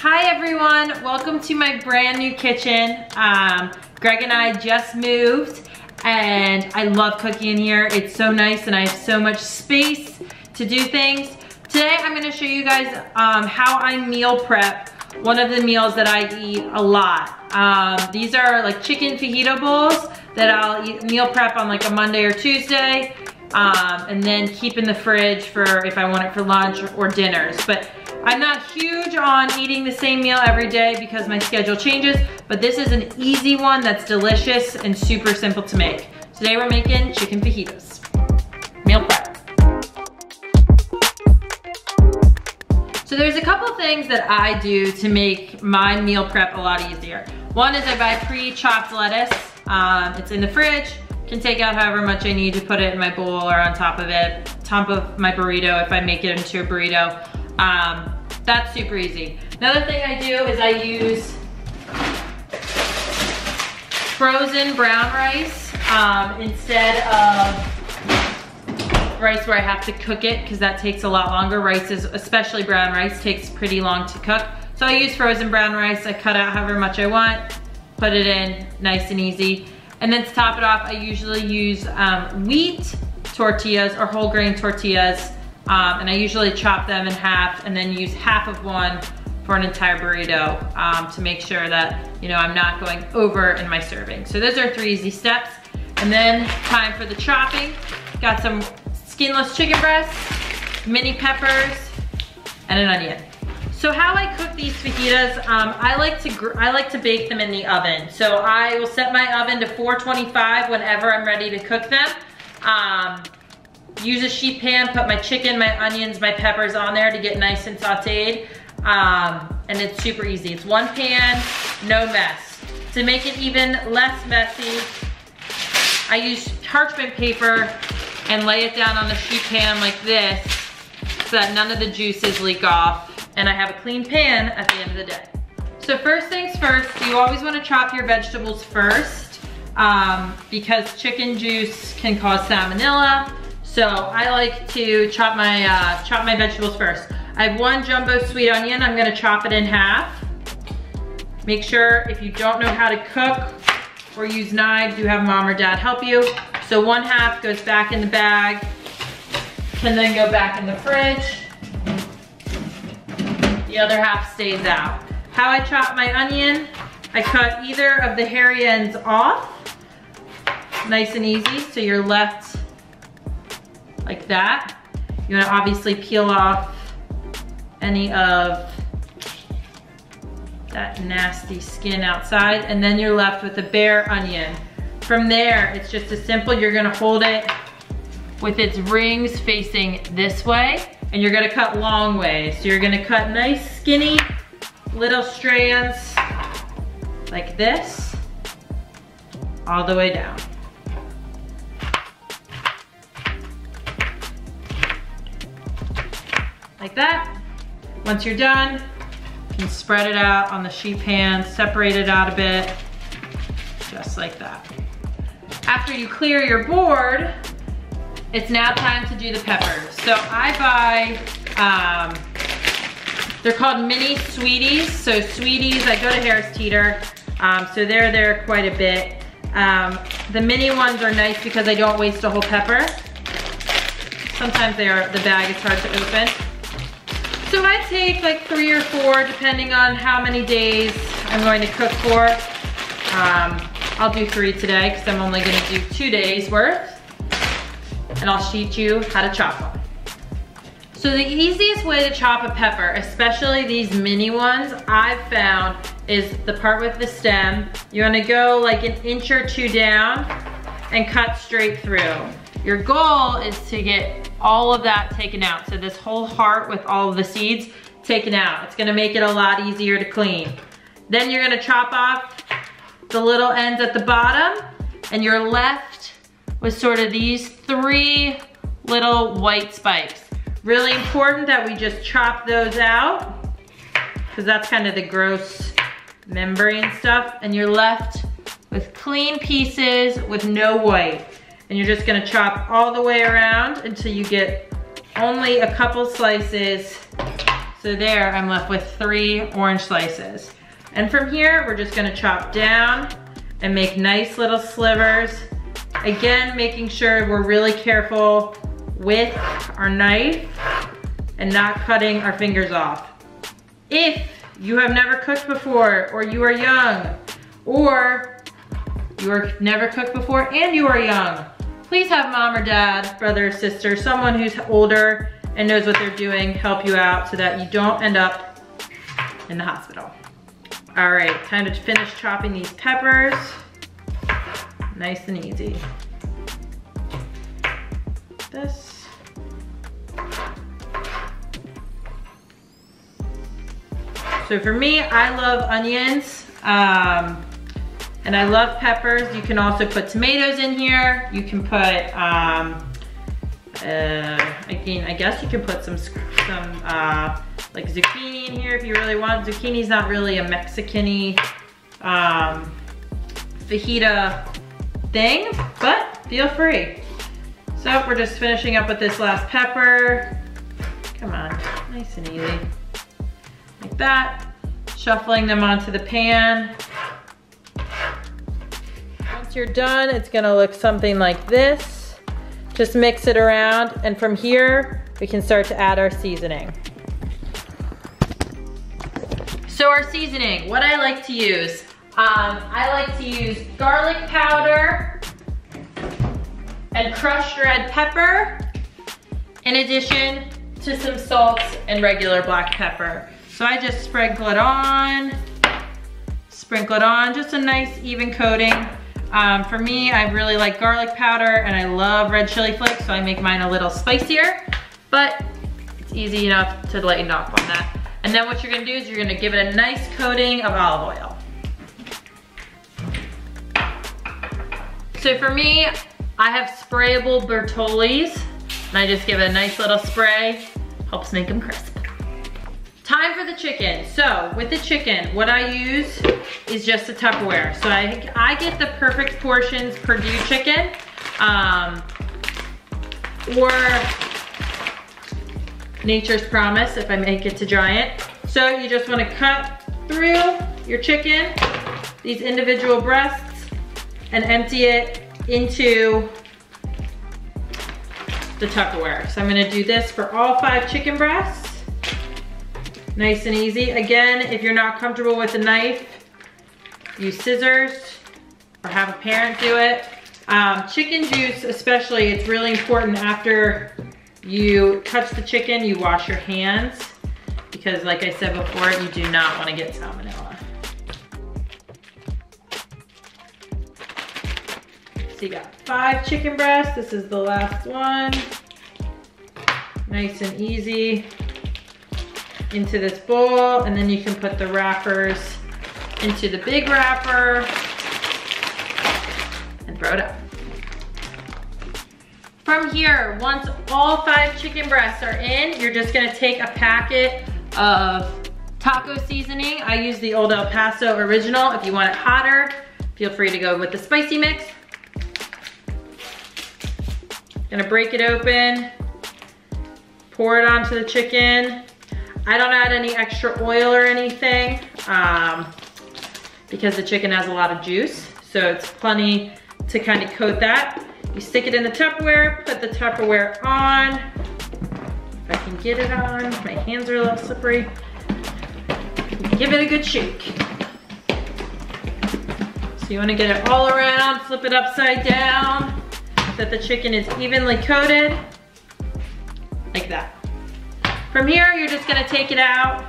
Hi everyone, welcome to my brand new kitchen. Greg and I just moved and I love cooking in here. It's so nice and I have so much space to do things. Today I'm gonna show you guys how I meal prep one of the meals that I eat a lot. These are like chicken fajita bowls that I'll meal prep on like a Monday or Tuesday and then keep in the fridge for if I want it for lunch or dinners. But I'm not huge on eating the same meal every day because my schedule changes, but this is an easy one that's delicious and super simple to make. Today we're making chicken fajitas. Meal prep. So there's a couple things that I do to make my meal prep a lot easier. One is I buy pre-chopped lettuce. It's in the fridge. Can take out however much I need to put it in my bowl or on top of it, top of my burrito if I make it into a burrito. That's super easy. Another thing I do is I use frozen brown rice instead of rice where I have to cook it because that takes a lot longer. Rice is, especially brown rice, takes pretty long to cook. So I use frozen brown rice. I cut out however much I want, put it in, nice and easy. And then to top it off, I usually use wheat tortillas or whole grain tortillas. And I usually chop them in half and then use half of one for an entire burrito to make sure that, you know, I'm not going over in my serving. So those are 3 easy steps. And then time for the chopping. Got some skinless chicken breasts, mini peppers, and an onion. So how I cook these fajitas, I like to bake them in the oven. So I will set my oven to 425 whenever I'm ready to cook them. Use a sheet pan, put my chicken, my onions, my peppers on there to get nice and sauteed. And it's super easy. It's one pan, no mess. To make it even less messy, I use parchment paper and lay it down on the sheet pan like this so that none of the juices leak off. And I have a clean pan at the end of the day. So first things first, you always wanna chop your vegetables first because chicken juice can cause salmonella. So I like to chop my vegetables first. I have 1 jumbo sweet onion. I'm gonna chop it in half. Make sure if you don't know how to cook or use knives, you have mom or dad help you. So 1/2 goes back in the bag, can then go back in the fridge. The other half stays out. How I chop my onion, I cut either of the hairy ends off, nice and easy, so you're left like that. You wanna obviously peel off any of that nasty skin outside, and then you're left with a bare onion. From there, it's just as simple. You're gonna hold it with its rings facing this way, and you're gonna cut long ways. So you're gonna cut nice skinny little strands like this, all the way down. Like that. Once you're done, you can spread it out on the sheet pan, separate it out a bit, just like that. After you clear your board, it's now time to do the peppers. So I buy, they're called mini sweeties. So sweeties, I go to Harris Teeter, so they're there quite a bit. The mini ones are nice because I don't waste a whole pepper. Sometimes the bag is hard to open. So I take like 3 or 4 depending on how many days I'm going to cook for. I'll do 3 today because I'm only gonna do 2 days worth. And I'll teach you how to chop them. So the easiest way to chop a pepper, especially these mini ones, I've found is the part with the stem. You wanna go like 1 inch or 2 down and cut straight through. Your goal is to get all of that taken out. So this whole heart with all of the seeds taken out. It's gonna make it a lot easier to clean. Then you're gonna chop off the little ends at the bottom, and you're left with sort of these 3 little white spikes. Really important that we just chop those out because that's kind of the gross membrane stuff, and you're left with clean pieces with no white. And you're just gonna chop all the way around until you get only a couple slices So there, I'm left with 3 orange slices. And from here, we're just gonna chop down and make nice little slivers. Again, making sure we're really careful with our knife and not cutting our fingers off. If you have never cooked before, or you are young, or you are never cooked before and you are young, please have mom or dad, brother or sister, someone who's older and knows what they're doing help you out so that you don't end up in the hospital. All right, time to finish chopping these peppers. Nice and easy. This. So for me, I love onions and I love peppers. You can also put tomatoes in here. You can put, I guess you can put some like zucchini in here if you really want. Zucchini's not really a Mexican-y fajita thing, but feel free. So we're just finishing up with this last pepper. Come on, nice and easy. Like that. Shuffling them onto the pan. Once you're done, it's gonna look something like this. Just mix it around, and from here, we can start to add our seasoning. So our seasoning, what I like to use, I like to use garlic powder and crushed red pepper, in addition to some salt and regular black pepper. So I just sprinkle it on, just a nice even coating. For me, I really like garlic powder and I love red chili flakes, so I make mine a little spicier, but it's easy enough to lighten up on that. And then what you're gonna do is you're gonna give it a nice coating of olive oil. So for me, I have sprayable Bertollis, and I just give it a nice little spray, helps make them crisp. Time for the chicken. So with the chicken, what I use is just a Tupperware. So I get the perfect portions Purdue chicken, or Nature's Promise if I make it to Giant. So you just wanna cut through your chicken, these individual breasts, and empty it into the Tupperware. So I'm gonna do this for all 5 chicken breasts. Nice and easy. Again, if you're not comfortable with a knife, use scissors or have a parent do it. Chicken juice especially, it's really important after you touch the chicken, you wash your hands, because like I said before, you do not want to get salmonella. So you got 5 chicken breasts. This is the last one. Nice and easy. Into this bowl, and then you can put the wrappers into the big wrapper and throw it up. From here, once all 5 chicken breasts are in, you're just gonna take a packet of taco seasoning. I use the Old El Paso Original. If you want it hotter, feel free to go with the spicy mix. Gonna break it open, pour it onto the chicken. I don't add any extra oil or anything because the chicken has a lot of juice, so it's plenty to kind of coat that. You stick it in the Tupperware, put the Tupperware on. If I can get it on, my hands are a little slippery. Give it a good shake. So you wanna get it all around, flip it upside down so that the chicken is evenly coated, like that. From here, you're just gonna take it out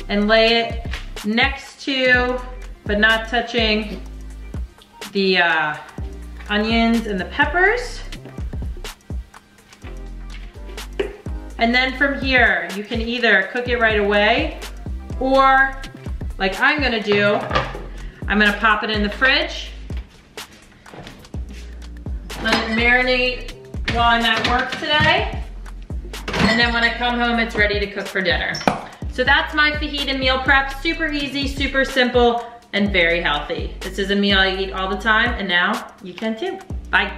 and lay it next to, but not touching, the onions and the peppers. And then from here, you can either cook it right away, or like I'm gonna do, I'm gonna pop it in the fridge, let it marinate while I'm at work today. And then when I come home, it's ready to cook for dinner. So that's my fajita meal prep. Super easy, super simple, and very healthy. This is a meal I eat all the time, and now you can too. Bye.